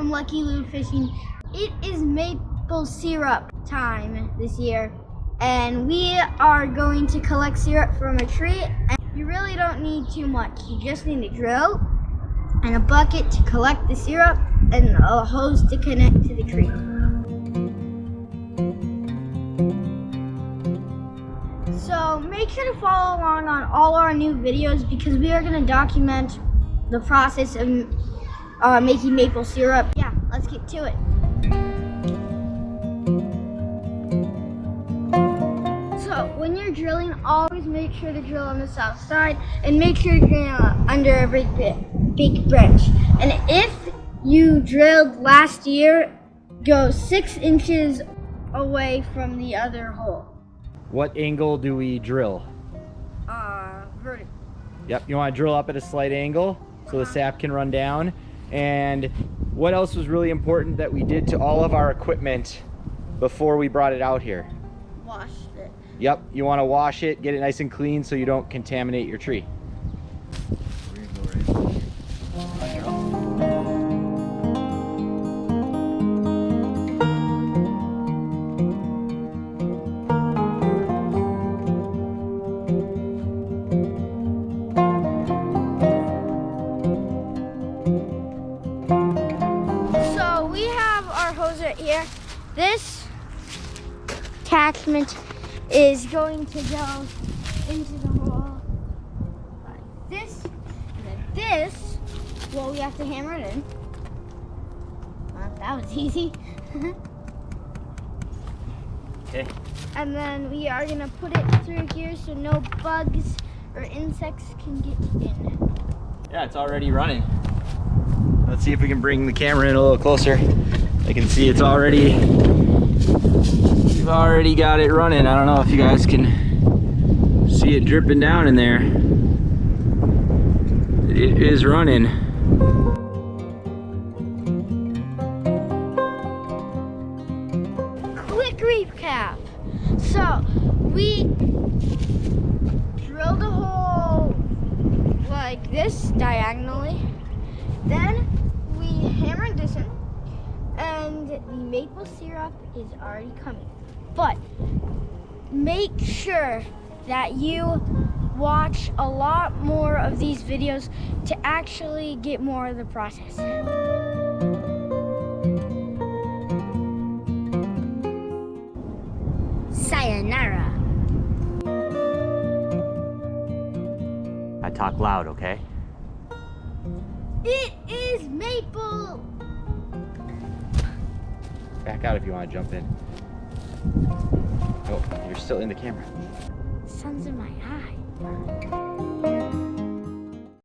from Lucky Lou Fishing. It is maple syrup time this year, and we are going to collect syrup from a tree. And you really don't need too much. You just need a drill and a bucket to collect the syrup and a hose to connect to the tree. So make sure to follow along on all our new videos because we are going to document the process of making maple syrup. Yeah, let's get to it. So when you're drilling, always make sure to drill on the south side and make sure you're drilling under a big branch. And if you drilled last year, go 6 inches away from the other hole. What angle do we drill? Vertical. Yep, you want to drill up at a slight angle so the sap can run down. And what else was really important that we did to all of our equipment before we brought it out here? Washed it. Yep, you want to wash it, get it nice and clean so you don't contaminate your tree. Here, this attachment is going to go into the hole like this, and then this, well, we have to hammer it in. That was easy. Okay. And then we are gonna put it through here so no bugs or insects can get in. Yeah, it's already running. Let's see if we can bring the camera in a little closer. I can see it's already, we've already got it running. I don't know if you guys can see it dripping down in there. It is running. Quick recap. So we drilled a hole like this diagonally. Then we hammered this in. And the maple syrup is already coming. But make sure that you watch a lot more of these videos to actually get more of the process. Sayonara. I talk loud, okay? It is maple. Back out if you want to jump in. Oh, you're still in the camera. Sun's in my eye.